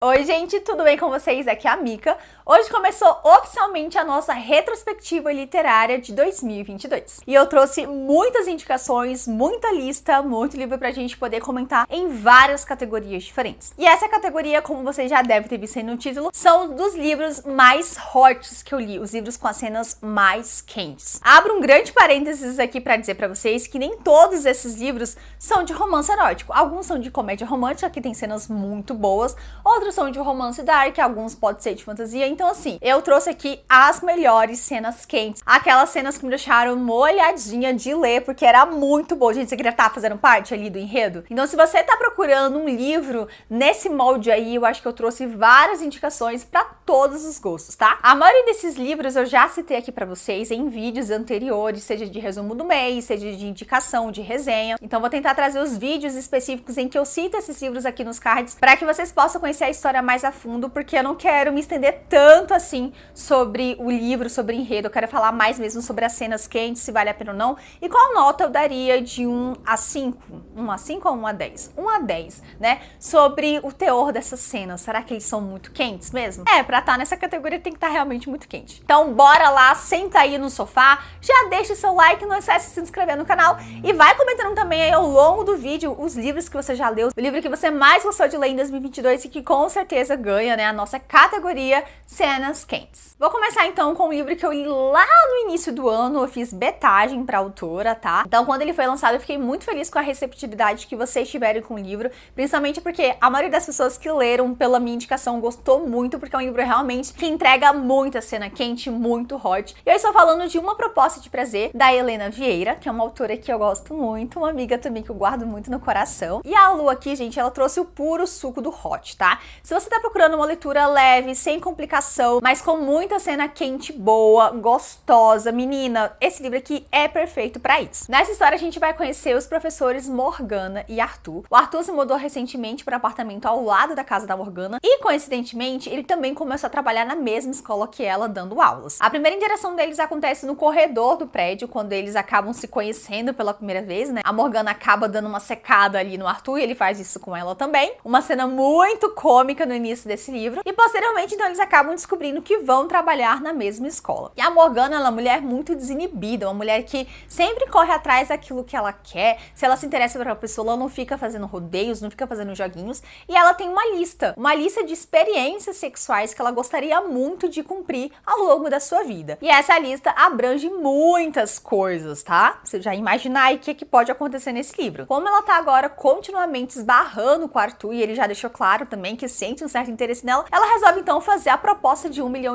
Oi gente, tudo bem com vocês? Aqui é a Mika. Hoje começou oficialmente a nossa retrospectiva literária de 2022. E eu trouxe muitas indicações, muita lista, muito livro pra gente poder comentar em várias categorias diferentes. E essa categoria, como vocês já devem ter visto aí no título, são dos livros mais hots que eu li, os livros com as cenas mais quentes. Abro um grande parênteses aqui pra dizer pra vocês que nem todos esses livros são de romance erótico. Alguns são de comédia romântica, que tem cenas muito boas, outros são de romance dark, alguns podem ser de fantasia. Então assim, eu trouxe aqui as melhores cenas quentes, aquelas cenas que me deixaram molhadinha de ler, porque era muito boa. Gente, você queria estar fazendo parte ali do enredo? Então se você tá procurando um livro nesse molde aí, eu acho que eu trouxe várias indicações pra todos os gostos, tá? A maioria desses livros eu já citei aqui pra vocês em vídeos anteriores, seja de resumo do mês, seja de indicação, de resenha. Então vou tentar trazer os vídeos específicos em que eu cito esses livros aqui nos cards, pra que vocês possam conhecer a história mais a fundo, porque eu não quero me estender tanto assim sobre o livro, sobre o enredo. Eu quero falar mais mesmo sobre as cenas quentes, se vale a pena ou não, e qual nota eu daria de 1 a 5. 1 a 5 ou 1 a 10? 1 a 10, né? Sobre o teor dessas cenas. Será que eles são muito quentes mesmo? Pra estar nessa categoria tem que estar realmente muito quente. Então bora lá, senta aí no sofá, já deixa seu like, não esquece de se inscrever no canal e vai comentando também aí ao longo do vídeo os livros que você já leu, o livro que você mais gostou de ler em 2022 e que com certeza ganha, né, a nossa categoria Cenas Quentes. Vou começar então com um livro que eu li lá no início do ano, eu fiz betagem pra autora, tá? Então quando ele foi lançado eu fiquei muito feliz com a receptividade que vocês tiveram com o livro, principalmente porque a maioria das pessoas que leram pela minha indicação gostou muito, porque é um livro realmente que entrega muita cena quente, muito hot. E eu estou falando de Uma Proposta de Prazer, da Helena Vieira, que é uma autora que eu gosto muito, uma amiga também que eu guardo muito no coração. E a Lu aqui, gente, ela trouxe o puro suco do hot, tá? Se você tá procurando uma leitura leve, sem complicação, mas com muita cena quente boa, gostosa, menina, esse livro aqui é perfeito pra isso. Nessa história a gente vai conhecer os professores Morgana e Arthur. O Arthur se mudou recentemente para um apartamento ao lado da casa da Morgana e, coincidentemente, ele também começou a trabalhar na mesma escola que ela, dando aulas. A primeira interação deles acontece no corredor do prédio, quando eles acabam se conhecendo pela primeira vez, né? A Morgana acaba dando uma secada ali no Arthur e ele faz isso com ela também. Uma cena muito cômica no início desse livro. E posteriormente, então, eles acabam descobrindo que vão trabalhar na mesma escola. E a Morgana, ela é uma mulher muito desinibida, uma mulher que sempre corre atrás daquilo que ela quer. Se ela se interessa por uma pessoa, ela não fica fazendo rodeios, não fica fazendo joguinhos. E ela tem uma lista de experiências sexuais que ela gostaria muito de cumprir ao longo da sua vida. E essa lista abrange muitas coisas, tá? Você já imaginar aí o que pode acontecer nesse livro. Como ela tá agora continuamente esbarrando com o Arthur, e ele já deixou claro também que sente um certo interesse nela, ela resolve então fazer a proposta de $1 milhão.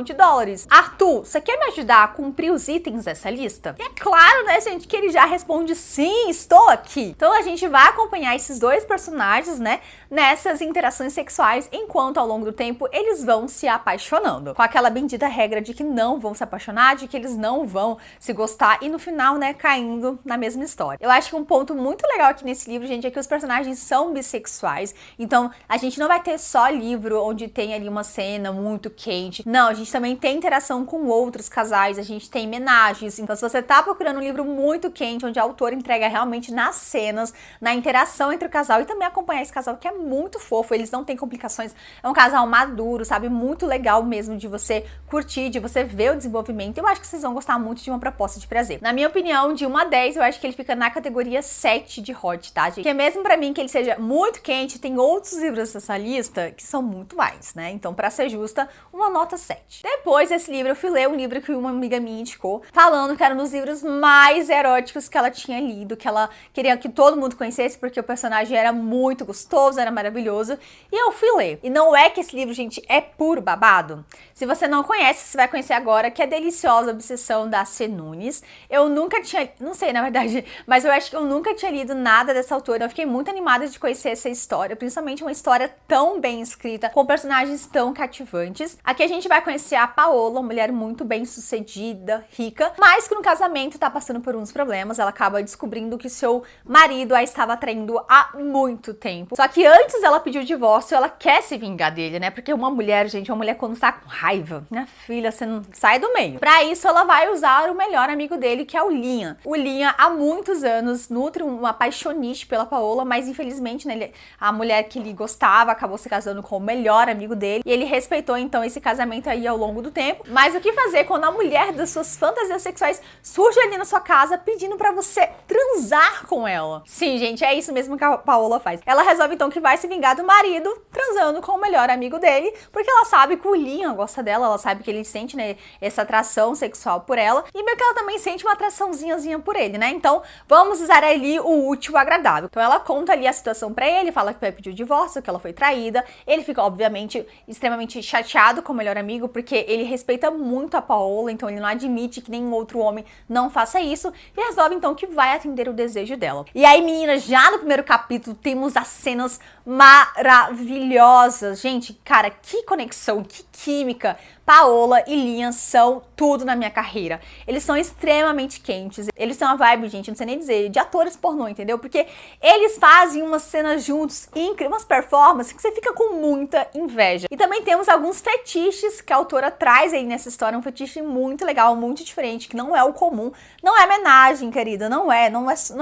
Arthur, você quer me ajudar a cumprir os itens dessa lista? E é claro, né, gente, que ele já responde sim, estou aqui. Então a gente vai acompanhar esses dois personagens, né, nessas interações sexuais, enquanto ao longo do tempo eles vão se apaixonando. Com aquela bendita regra de que não vão se apaixonar, de que eles não vão se gostar e no final, né, caindo na mesma história. Eu acho que um ponto muito legal aqui nesse livro, gente, é que os personagens são bissexuais. Então a gente não vai ter só livro onde tem ali uma cena muito quente. Não, a gente também tem interação com outros casais, a gente tem homenagens. Então se você tá procurando um livro muito quente, onde a autora entrega realmente nas cenas, na interação entre o casal e também acompanhar esse casal que é muito fofo, eles não têm complicações, é um casal maduro, sabe? Muito legal mesmo de você curtir, de você ver o desenvolvimento. Eu acho que vocês vão gostar muito de Uma Proposta de Prazer. Na minha opinião, de 1 a 10, eu acho que ele fica na categoria 7 de hot, tá, gente? Porque mesmo pra mim que ele seja muito quente, tem outros livros nessa lista que são muito mais, né? Então, pra ser justa, uma nota 7. Depois desse livro, eu fui ler um livro que uma amiga minha indicou, falando que era um dos livros mais eróticos que ela tinha lido, que ela queria que todo mundo conhecesse, porque o personagem era muito gostoso, era maravilhoso, e eu fui ler. E não é que esse livro, gente, é puro babado. Se você não conhece, você vai conhecer agora, que é Deliciosa Obsessão, da C. Nunes. Eu nunca tinha, não sei na verdade, mas eu acho que eu nunca tinha lido nada dessa autora. Eu fiquei muito animada de conhecer essa história, principalmente uma história tão bem escrita, com personagens tão cativantes. Aqui a gente vai conhecer a Paola, uma mulher muito bem sucedida, rica, mas que no casamento tá passando por uns problemas. Ela acaba descobrindo que seu marido a estava traindo há muito tempo. Só que antes ela pediu o divórcio, ela quer se vingar dele, né? Porque uma mulher, gente, uma mulher quando tá com raiva. Minha filha, você não sai do meio. Pra isso, ela vai usar o melhor amigo dele, que é o Liam. O Liam, há muitos anos, nutre uma paixonite pela Paola, mas infelizmente, né, a mulher que ele gostava acabou se casando com o melhor amigo dele, e ele respeitou, então, esse casamento aí ao longo do tempo. Mas o que fazer quando a mulher das suas fantasias sexuais surge ali na sua casa pedindo pra você transar com ela? Sim, gente, é isso mesmo que a Paola faz. Ela resolve, então, que vai se vingar do marido transando com o melhor amigo dele, porque ela sabe que o Liam gosta dela, ela sabe que ele sente, né, essa atração sexual por ela, e meio que ela também sente uma atraçãozinhazinha por ele, né? Então, vamos usar ali o útil agradável. Então, ela conta ali a situação pra ele, fala que vai pedir o divórcio, que ela foi traída. Ele fica, obviamente, extremamente chateado com o melhor amigo, porque ele respeita muito a Paola, então ele não admite que nenhum outro homem não faça isso, e resolve, então, que vai atender o desejo dela. E aí, meninas, já no primeiro capítulo, temos as cenas maravilhosas. Gente, cara, que conexão, que química. Paola e Liam são tudo na minha carreira. Eles são extremamente quentes. Eles são uma vibe, gente, não sei nem dizer, de atores pornô, entendeu? Porque eles fazem umas cenas juntos, umas performances que você fica com muita inveja. E também temos alguns fetiches que a autora traz aí nessa história. Um fetiche muito legal, muito diferente, que não é o comum. Não é homenagem, querida, não é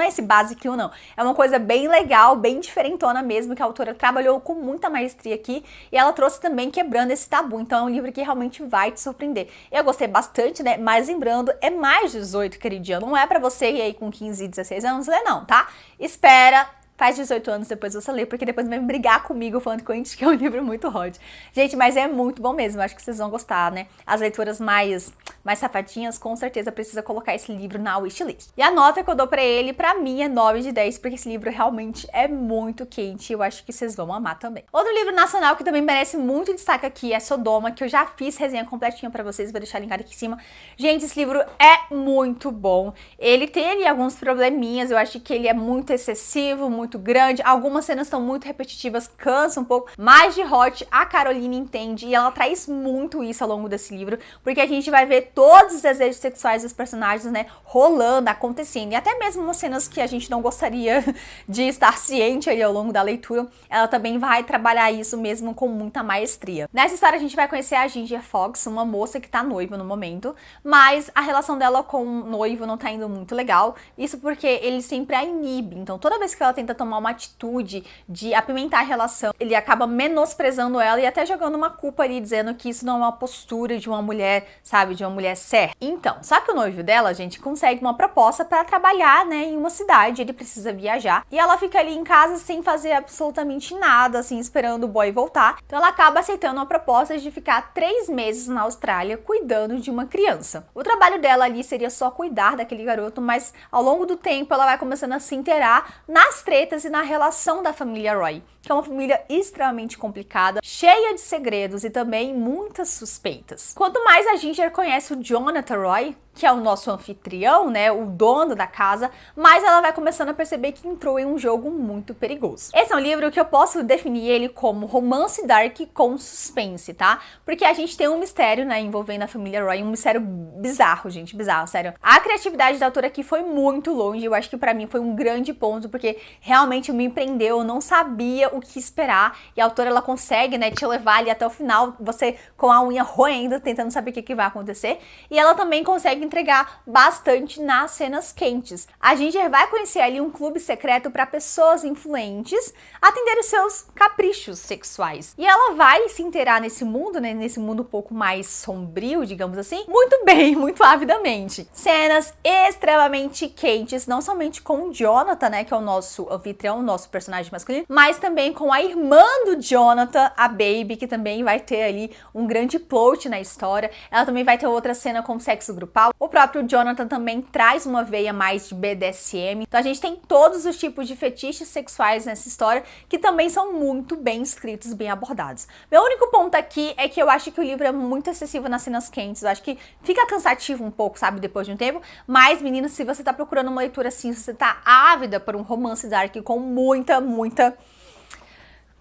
esse basiquinho, não. É uma coisa bem legal, bem diferentona mesmo, que a autora trabalhou com muita maestria aqui. E ela trouxe também quebrando esse tabu. Então é um livro que realmente vai te surpreender. Eu gostei bastante, né? Mas lembrando, é mais 18, queridinha. Não é pra você ir aí com 15 e 16 anos ler, não, tá? Espera, faz 18 anos, depois você lê, porque depois vai brigar comigo falando que é um livro muito hot. Gente, mas é muito bom mesmo, eu acho que vocês vão gostar, né? As leituras mais safadinhas, com certeza precisa colocar esse livro na wishlist. E a nota que eu dou pra ele, pra mim, é 9 de 10, porque esse livro realmente é muito quente e eu acho que vocês vão amar também. Outro livro nacional que também merece muito destaque aqui é Sodoma, que eu já fiz resenha completinha pra vocês, vou deixar linkado aqui em cima. Gente, esse livro é muito bom. Ele tem ali alguns probleminhas, eu acho que ele é muito excessivo, muito grande, algumas cenas são muito repetitivas, cansa um pouco, mas de hot a Caroline entende e ela traz muito isso ao longo desse livro, porque a gente vai ver todos os desejos sexuais dos personagens, né, rolando, acontecendo, e até mesmo umas cenas que a gente não gostaria de estar ciente ali ao longo da leitura, ela também vai trabalhar isso mesmo com muita maestria. Nessa história a gente vai conhecer a Ginger Fox, uma moça que tá noiva no momento, mas a relação dela com o noivo não tá indo muito legal, isso porque ele sempre a inibe, então toda vez que ela tenta tomar uma atitude de apimentar a relação, ele acaba menosprezando ela e até jogando uma culpa ali, dizendo que isso não é uma postura de uma mulher, sabe, de uma mulher certa. Então, só que o noivo dela, gente, consegue uma proposta para trabalhar, né, em uma cidade, ele precisa viajar, e ela fica ali em casa sem fazer absolutamente nada, assim, esperando o boy voltar. Então ela acaba aceitando uma proposta de ficar 3 meses na Austrália cuidando de uma criança. O trabalho dela ali seria só cuidar daquele garoto, mas ao longo do tempo ela vai começando a se inteirar nas tretas e na relação da família Roy, que é uma família extremamente complicada, cheia de segredos e também muitas suspeitas. Quanto mais a Ginger conhece o Jonathan Roy, que é o nosso anfitrião, né, o dono da casa, mais ela vai começando a perceber que entrou em um jogo muito perigoso. Esse é um livro que eu posso definir ele como romance dark com suspense, tá? Porque a gente tem um mistério, né, envolvendo a família Roy, um mistério bizarro, gente, bizarro, sério. A criatividade da autora aqui foi muito longe, eu acho que pra mim foi um grande ponto, porque realmente me prendeu, eu não sabia o que esperar, e a autora, ela consegue, né, te levar ali até o final, você com a unha roendo, tentando saber o que vai acontecer, e ela também consegue entregar bastante nas cenas quentes. A Ginger vai conhecer ali um clube secreto para pessoas influentes atender os seus caprichos sexuais. E ela vai se inteirar nesse mundo, né, nesse mundo um pouco mais sombrio, digamos assim, muito bem, muito avidamente. Cenas extremamente quentes, não somente com o Jonathan, né, que é o nosso anfitrião, o nosso personagem masculino, mas também com a irmã do Jonathan, a Baby, que também vai ter ali um grande plot na história. Ela também vai ter outra cena com sexo grupal. O próprio Jonathan também traz uma veia mais de BDSM. Então a gente tem todos os tipos de fetiches sexuais nessa história, que também são muito bem escritos, bem abordados. Meu único ponto aqui é que eu acho que o livro é muito excessivo nas cenas quentes. Eu acho que fica cansativo um pouco, sabe, depois de um tempo. Mas, meninas, se você tá procurando uma leitura assim, se você tá ávida por um romance dark com muita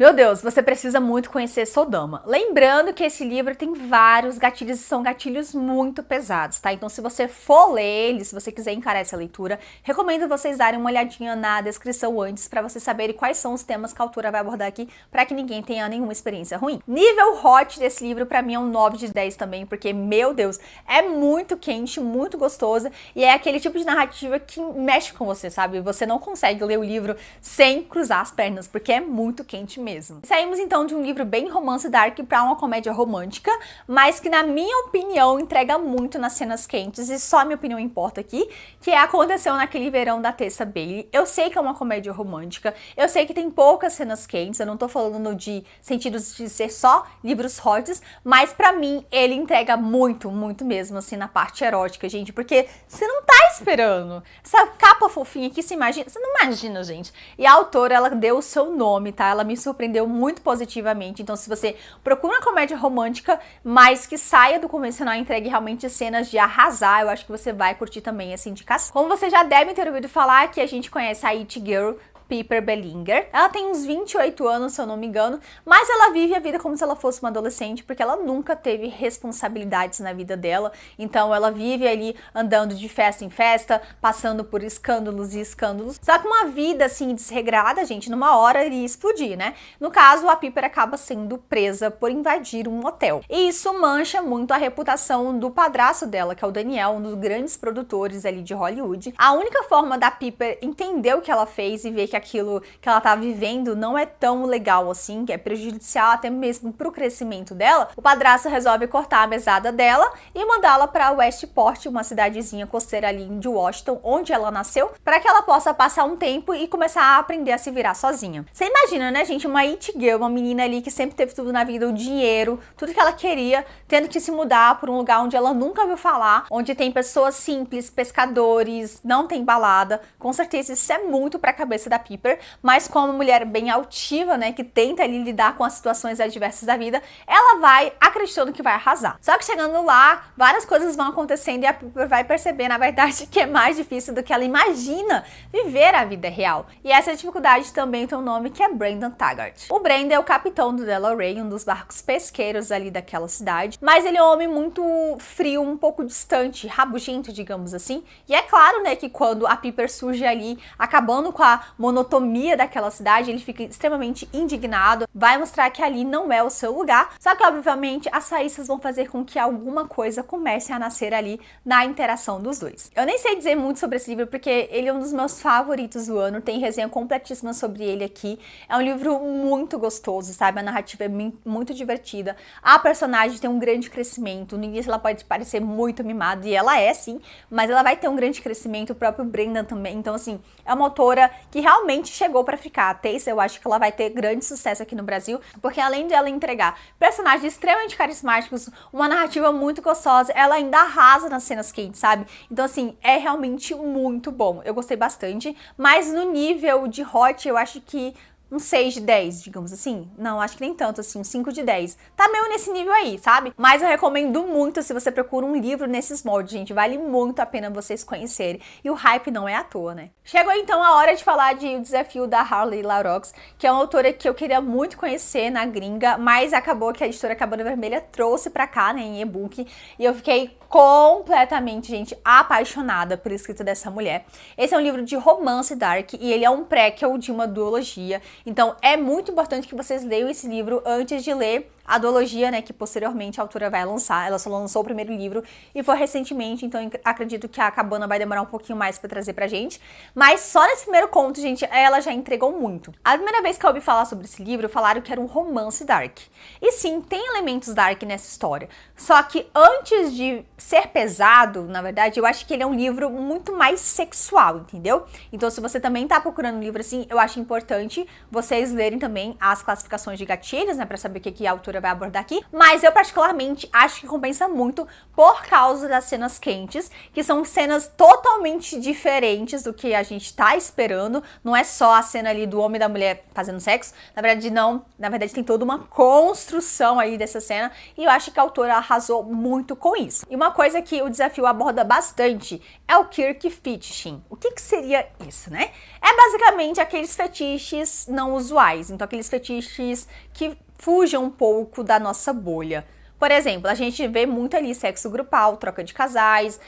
Meu Deus, você precisa muito conhecer Sodoma. Lembrando que esse livro tem vários gatilhos e são gatilhos muito pesados, tá? Então, se você for ler ele, se você quiser encarar essa leitura, recomendo vocês darem uma olhadinha na descrição antes para vocês saberem quais são os temas que a autora vai abordar aqui, para que ninguém tenha nenhuma experiência ruim. Nível hot desse livro, para mim, é um 9 de 10 também, porque, meu Deus, é muito quente, muito gostosa e é aquele tipo de narrativa que mexe com você, sabe? Você não consegue ler o livro sem cruzar as pernas, porque é muito quente mesmo. Saímos então de um livro bem romance dark para uma comédia romântica, mas que na minha opinião entrega muito nas cenas quentes e só a minha opinião importa aqui, que aconteceu naquele verão da Tessa Bailey. Eu sei que é uma comédia romântica, eu sei que tem poucas cenas quentes, eu não tô falando de sentidos de ser só livros hots, mas pra mim ele entrega muito, muito mesmo assim na parte erótica, gente, porque você não tá esperando. Essa capa fofinha aqui, você não imagina, gente. E a autora, ela deu o seu nome, tá? Ela me surpreendeu muito positivamente. Então, se você procura uma comédia romântica, mas que saia do convencional e entregue realmente cenas de arrasar, eu acho que você vai curtir também essa indicação. Como vocês já devem ter ouvido falar, que a gente conhece a It Girl, Piper Bellinger. Ela tem uns 28 anos, se eu não me engano, mas ela vive a vida como se ela fosse uma adolescente, porque ela nunca teve responsabilidades na vida dela, então ela vive ali andando de festa em festa, passando por escândalos e escândalos, só que uma vida assim desregrada, gente, numa hora iria explodir, né? No caso, a Piper acaba sendo presa por invadir um hotel, e isso mancha muito a reputação do padrasto dela, que é o Daniel, um dos grandes produtores ali de Hollywood. A única forma da Piper entender o que ela fez e ver que aquilo que ela tá vivendo não é tão legal assim, que é prejudicial até mesmo pro crescimento dela, o padrasto resolve cortar a mesada dela e mandá-la para Westport, uma cidadezinha costeira ali de Washington, onde ela nasceu, para que ela possa passar um tempo e começar a aprender a se virar sozinha. Você imagina, né, gente, uma it girl, uma menina ali que sempre teve tudo na vida, o dinheiro, tudo que ela queria, tendo que se mudar para um lugar onde ela nunca ouviu falar, onde tem pessoas simples, pescadores, não tem balada. Com certeza isso é muito pra cabeça da Piper, mas como uma mulher bem altiva, né, que tenta ali lidar com as situações adversas da vida, ela vai acreditando que vai arrasar. Só que chegando lá, várias coisas vão acontecendo e a Piper vai perceber, na verdade, que é mais difícil do que ela imagina viver a vida real. E essa dificuldade também tem um nome, que é Brandon Taggart. O Brandon é o capitão do Delaware, um dos barcos pesqueiros ali daquela cidade, mas ele é um homem muito frio, um pouco distante, rabugento, digamos assim. E é claro, né, que quando a Piper surge ali, acabando com a monotonia daquela cidade, ele fica extremamente indignado, vai mostrar que ali não é o seu lugar, só que obviamente as faíscas vão fazer com que alguma coisa comece a nascer ali na interação dos dois. Eu nem sei dizer muito sobre esse livro, porque ele é um dos meus favoritos do ano, tem resenha completíssima sobre ele aqui, é um livro muito gostoso, sabe, a narrativa é muito divertida, a personagem tem um grande crescimento, no início ela pode parecer muito mimada, e ela é sim, mas ela vai ter um grande crescimento, o próprio Brandon também, então assim, é uma autora que realmente chegou pra ficar. A Tessa, eu acho que ela vai ter grande sucesso aqui no Brasil, porque além de ela entregar personagens extremamente carismáticos, uma narrativa muito gostosa, ela ainda arrasa nas cenas quentes, sabe? Então assim, é realmente muito bom. Eu gostei bastante, mas no nível de hot, eu acho que um 6 de 10, digamos assim. Não, acho que nem tanto assim, um 5 de 10. Tá meio nesse nível aí, sabe? Mas eu recomendo muito se você procura um livro nesses moldes, gente. Vale muito a pena vocês conhecerem. E o hype não é à toa, né? Chegou então a hora de falar de O Desafio da Harley Larox, que é uma autora que eu queria muito conhecer na gringa, mas acabou que a editora Cabana Vermelha trouxe pra cá, né, em e-book. E eu fiquei completamente, gente, apaixonada por escrita dessa mulher. Esse é um livro de romance dark e ele é um prequel de uma duologia. Então é muito importante que vocês leiam esse livro antes de ler a duologia, né, que posteriormente a autora vai lançar. Ela só lançou o primeiro livro e foi recentemente, então acredito que a Cabana vai demorar um pouquinho mais pra trazer pra gente. Mas só nesse primeiro conto, gente, ela já entregou muito. A primeira vez que eu ouvi falar sobre esse livro, falaram que era um romance dark. E sim, tem elementos dark nessa história. Só que antes de ser pesado, na verdade, eu acho que ele é um livro muito mais sexual, entendeu? Então, se você também tá procurando um livro assim, eu acho importante vocês lerem também as classificações de gatilhos, né, pra saber o que a autora vai abordar aqui, mas eu particularmente acho que compensa muito por causa das cenas quentes, que são cenas totalmente diferentes do que a gente tá esperando. Não é só a cena ali do homem e da mulher fazendo sexo, na verdade não, na verdade tem toda uma construção aí dessa cena, e eu acho que a autora arrasou muito com isso. E uma coisa que o desafio aborda bastante é o Kirk Fetishing. O que seria isso, né? É basicamente aqueles fetiches não usuais, então aqueles fetiches que fugem um pouco da nossa bolha. Por exemplo, a gente vê muito ali sexo grupal, troca de casais,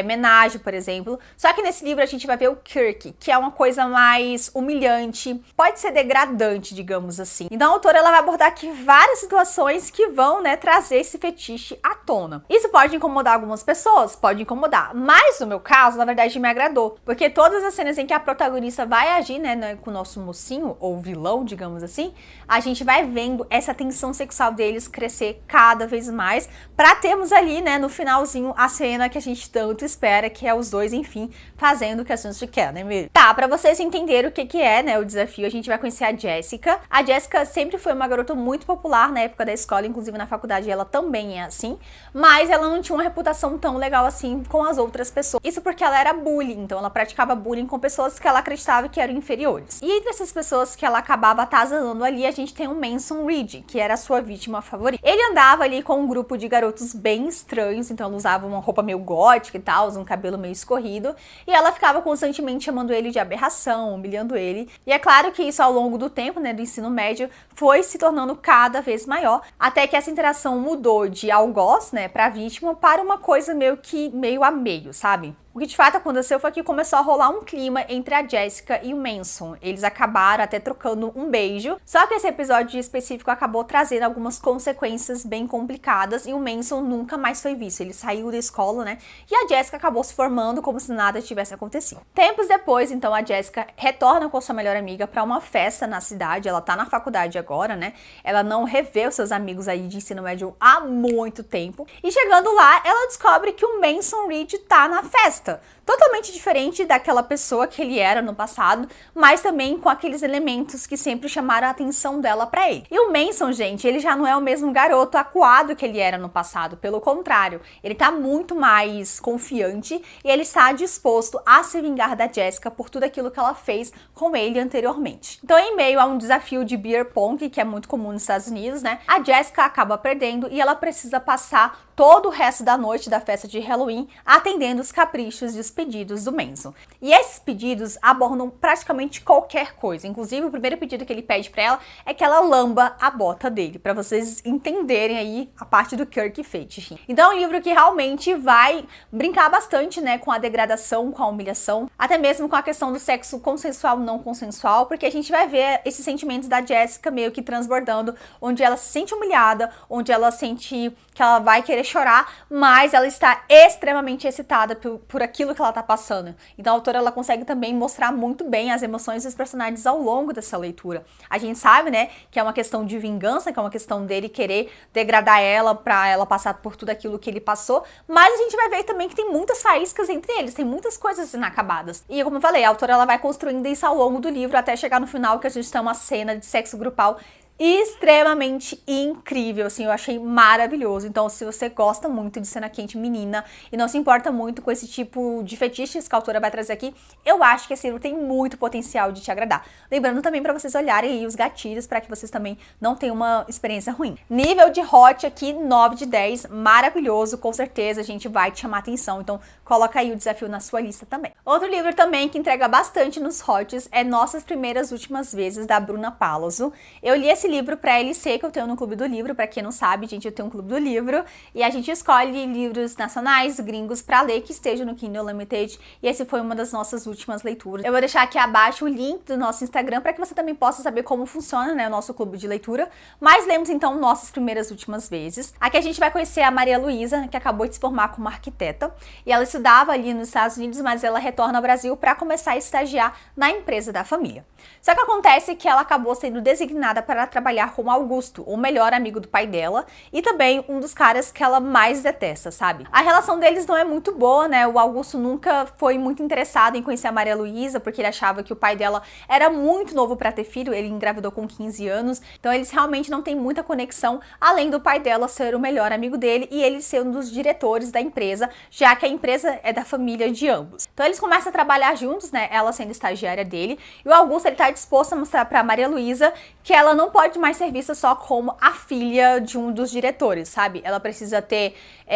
homenagem, por exemplo. Só que nesse livro a gente vai ver o Kirk, que é uma coisa mais humilhante, pode ser degradante, digamos assim. Então a autora ela vai abordar aqui várias situações que vão, né, trazer esse fetiche à tona. Isso pode incomodar algumas pessoas? Pode incomodar. Mas no meu caso, na verdade, me agradou. Porque todas as cenas em que a protagonista vai agir, né, com o nosso mocinho, ou vilão, digamos assim, a gente vai vendo essa tensão sexual deles crescer cada vez mais, pra termos ali, né, no finalzinho, a cena que a gente tanto espera, que é os dois, enfim, fazendo o que a gente quer, né, mesmo? Tá, pra vocês entenderem o que é, né, o desafio, a gente vai conhecer a Jessica. A Jessica sempre foi uma garota muito popular na época da escola, inclusive na faculdade ela também é assim, mas ela não tinha uma reputação tão legal assim com as outras pessoas. Isso porque ela era bullying, então ela praticava bullying com pessoas que ela acreditava que eram inferiores. E entre essas pessoas que ela acabava atazanando ali, a gente tem o Manson Reed, que era a sua vítima favorita. Ele andava ali com um grupo de garotos bem estranhos, então ela usava uma roupa meio gótica e tal, um cabelo meio escorrido, e ela ficava constantemente chamando ele de aberração, humilhando ele. E é claro que isso ao longo do tempo, né, do ensino médio, foi se tornando cada vez maior, até que essa interação mudou de algoz, né, pra vítima, para uma coisa meio a meio, sabe? O que de fato aconteceu foi que começou a rolar um clima entre a Jessica e o Manson. Eles acabaram até trocando um beijo, só que esse episódio específico acabou trazendo algumas consequências bem complicadas e o Manson nunca mais foi visto. Ele saiu da escola, né? E a Jessica acabou se formando como se nada tivesse acontecido. Tempos depois, então, a Jessica retorna com sua melhor amiga para uma festa na cidade. Ela tá na faculdade agora, né? Ela não revê os seus amigos aí de ensino médio há muito tempo. E chegando lá, ela descobre que o Manson Reed tá na festa. Totalmente diferente daquela pessoa que ele era no passado, mas também com aqueles elementos que sempre chamaram a atenção dela pra ele. E o Manson, gente, ele já não é o mesmo garoto acuado que ele era no passado, pelo contrário, ele tá muito mais confiante e ele está disposto a se vingar da Jessica por tudo aquilo que ela fez com ele anteriormente. Então, em meio a um desafio de beer pong, que é muito comum nos Estados Unidos, né, a Jessica acaba perdendo e ela precisa passar todo o resto da noite da festa de Halloween atendendo os caprichos e os pedidos do Manson. E esses pedidos abordam praticamente qualquer coisa. Inclusive, o primeiro pedido que ele pede pra ela é que ela lamba a bota dele, pra vocês entenderem aí a parte do Kirk Fetishing. Então é um livro que realmente vai brincar bastante, né, com a degradação, com a humilhação, até mesmo com a questão do sexo consensual, não consensual, porque a gente vai ver esses sentimentos da Jessica meio que transbordando, onde ela se sente humilhada, onde ela sente que ela vai querer chorar, mas ela está extremamente excitada por aquilo que ela tá passando. Então a autora ela consegue também mostrar muito bem as emoções dos personagens ao longo dessa leitura. A gente sabe, né, que é uma questão de vingança, que é uma questão dele querer degradar ela pra ela passar por tudo aquilo que ele passou, mas a gente vai ver também que tem muitas faíscas entre eles, tem muitas coisas inacabadas. E como eu falei, a autora ela vai construindo isso ao longo do livro até chegar no final que a gente tem uma cena de sexo grupal extremamente incrível, assim, eu achei maravilhoso. Então, se você gosta muito de cena quente menina e não se importa muito com esse tipo de fetiches que a autora vai trazer aqui, eu acho que esse livro tem muito potencial de te agradar. Lembrando também para vocês olharem aí os gatilhos para que vocês também não tenham uma experiência ruim. Nível de hot aqui, 9 de 10, maravilhoso, com certeza a gente vai te chamar atenção, então coloca aí o desafio na sua lista também. Outro livro também que entrega bastante nos hots é Nossas Primeiras Últimas Vezes, da Bruna Palazzo. Eu li esse livro pra LC, que eu tenho no Clube do Livro. Pra quem não sabe, gente, eu tenho um Clube do Livro e a gente escolhe livros nacionais, gringos, pra ler que estejam no Kindle Unlimited, e esse foi uma das nossas últimas leituras. Eu vou deixar aqui abaixo o link do nosso Instagram para que você também possa saber como funciona, né, o nosso clube de leitura. Mas lemos então Nossas Primeiras Últimas Vezes. Aqui a gente vai conhecer a Maria Luísa, que acabou de se formar como arquiteta, e ela estudava ali nos Estados Unidos, mas ela retorna ao Brasil para começar a estagiar na empresa da família. Só que acontece que ela acabou sendo designada para trabalhar com o Augusto, o melhor amigo do pai dela, e também um dos caras que ela mais detesta, sabe? A relação deles não é muito boa, né? O Augusto nunca foi muito interessado em conhecer a Maria Luísa, porque ele achava que o pai dela era muito novo pra ter filho, ele engravidou com 15 anos, então eles realmente não têm muita conexão, além do pai dela ser o melhor amigo dele e ele ser um dos diretores da empresa, já que a empresa é da família de ambos. Então eles começam a trabalhar juntos, né? Ela sendo estagiária dele, e o Augusto ele tá disposto a mostrar pra Maria Luísa que ela não pode mais ser vista só como a filha de um dos diretores, sabe? Ela precisa ter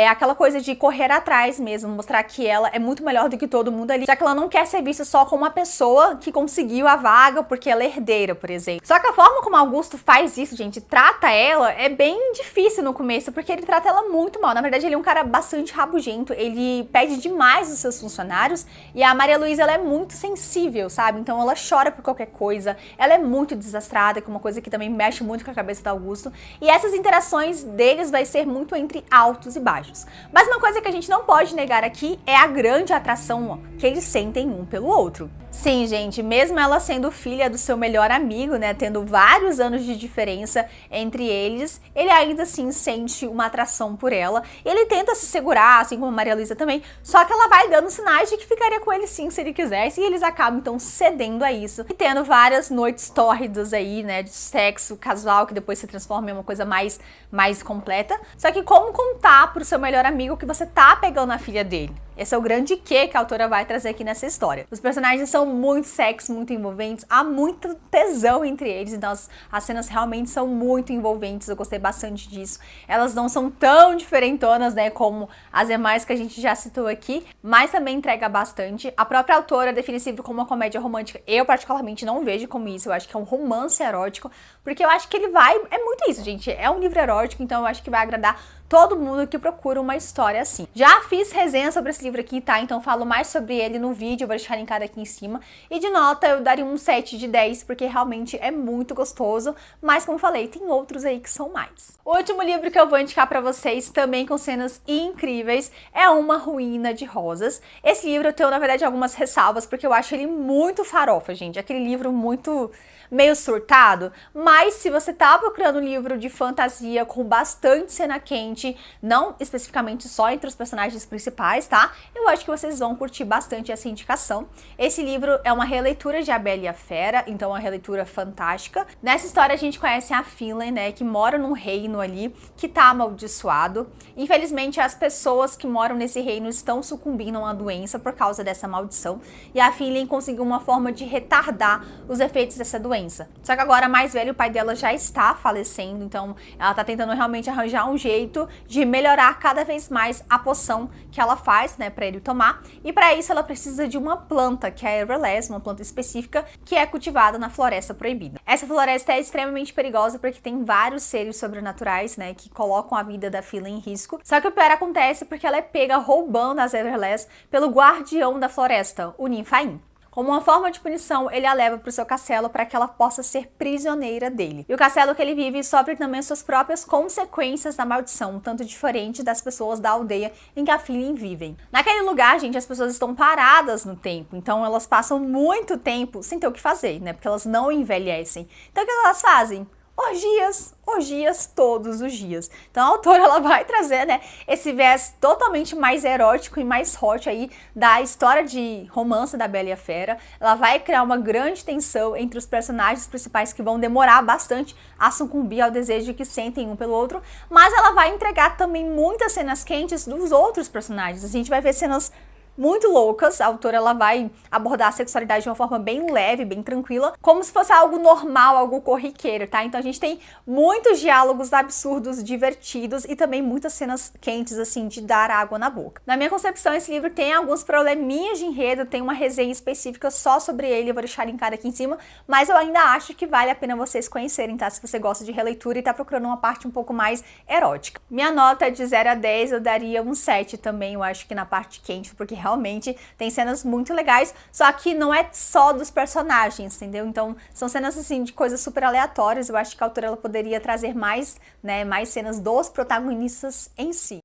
aquela coisa de correr atrás mesmo, mostrar que ela é muito melhor do que todo mundo ali, já que ela não quer ser vista só como uma pessoa que conseguiu a vaga porque ela é herdeira, por exemplo. Só que a forma como Augusto faz isso, gente, trata ela, é bem difícil no começo, porque ele trata ela muito mal. Na verdade, ele é um cara bastante rabugento, ele pede demais dos seus funcionários, e a Maria Luísa, ela é muito sensível, sabe? Então ela chora por qualquer coisa, ela é muito desastrada, que é uma coisa que também mexe muito com a cabeça do Augusto, e essas interações deles vai ser muito entre altos e baixos. Mas uma coisa que a gente não pode negar aqui é a grande atração que eles sentem um pelo outro. Sim, gente, mesmo ela sendo filha do seu melhor amigo, né, tendo vários anos de diferença entre eles, ele ainda assim sente uma atração por ela. Ele tenta se segurar, assim como a Maria Luísa também, só que ela vai dando sinais de que ficaria com ele sim, se ele quisesse, e eles acabam então cedendo a isso e tendo várias noites tórridas aí, né, de sexo casual, que depois se transforma em uma coisa mais completa. Só que como contar pro seu melhor amigo que você tá pegando a filha dele? Esse é o grande quê que a autora vai trazer aqui nessa história. Os personagens são muito sexy, muito envolventes, há muito tesão entre eles, então as cenas realmente são muito envolventes, eu gostei bastante disso. Elas não são tão diferentonas, né, como as demais que a gente já citou aqui, mas também entrega bastante. A própria autora define esse livro como uma comédia romântica. Eu particularmente não vejo como isso, eu acho que é um romance erótico, porque eu acho que é muito isso, gente, é um livro erótico, então eu acho que vai agradar todo mundo que procura uma história assim. Já fiz resenha sobre esse livro aqui, tá? Então falo mais sobre ele no vídeo, eu vou deixar linkado aqui em cima. E de nota eu daria um 7 de 10, porque realmente é muito gostoso, mas como falei, tem outros aí que são mais. O último livro que eu vou indicar pra vocês, também com cenas incríveis, é Uma Ruína de Rosas. Esse livro eu tenho, na verdade, algumas ressalvas, porque eu acho ele muito farofa, gente. Aquele livro muito meio surtado, mas se você tá procurando um livro de fantasia com bastante cena quente, não especificamente só entre os personagens principais, tá? Eu acho que vocês vão curtir bastante essa indicação. Esse livro é uma releitura de A Bela e a Fera, então é uma releitura fantástica. Nessa história a gente conhece a Finlay, né, que mora num reino ali que tá amaldiçoado. Infelizmente as pessoas que moram nesse reino estão sucumbindo a uma doença por causa dessa maldição, e a Finlay conseguiu uma forma de retardar os efeitos dessa doença. Só que agora, mais velho, o pai dela já está falecendo, então ela tá tentando realmente arranjar um jeito de melhorar cada vez mais a poção que ela faz, né, pra ele tomar. E para isso ela precisa de uma planta, que é a Everlast, uma planta específica que é cultivada na Floresta Proibida. Essa floresta é extremamente perigosa porque tem vários seres sobrenaturais, né, que colocam a vida da Finlay em risco. Só que o pior acontece porque ela é pega roubando as Everlast pelo guardião da floresta, o Ninfaim. Como uma forma de punição, ele a leva para o seu castelo para que ela possa ser prisioneira dele. E o castelo que ele vive sofre também suas próprias consequências da maldição, tanto diferente das pessoas da aldeia em que a Finlay vivem. Naquele lugar, gente, as pessoas estão paradas no tempo, então elas passam muito tempo sem ter o que fazer, né? Porque elas não envelhecem. Então o que elas fazem? Orgias todos os dias. Então a autora ela vai trazer, né, esse viés totalmente mais erótico e mais hot aí da história de romance da Bela e a Fera. Ela vai criar uma grande tensão entre os personagens principais que vão demorar bastante a sucumbir ao desejo que sentem um pelo outro, mas ela vai entregar também muitas cenas quentes dos outros personagens. A gente vai ver cenas muito loucas. A autora ela vai abordar a sexualidade de uma forma bem leve, bem tranquila, como se fosse algo normal, algo corriqueiro, tá? Então a gente tem muitos diálogos absurdos, divertidos e também muitas cenas quentes, assim, de dar água na boca. Na minha concepção, esse livro tem alguns probleminhas de enredo, tem uma resenha específica só sobre ele, eu vou deixar linkado aqui em cima, mas eu ainda acho que vale a pena vocês conhecerem, tá? Se você gosta de releitura e tá procurando uma parte um pouco mais erótica. Minha nota de 0 a 10, eu daria um 7 também, eu acho que na parte quente, porque realmente tem cenas muito legais, só que não é só dos personagens, entendeu? Então são cenas assim de coisas super aleatórias. Eu acho que a autora ela poderia trazer mais, né, mais cenas dos protagonistas em si.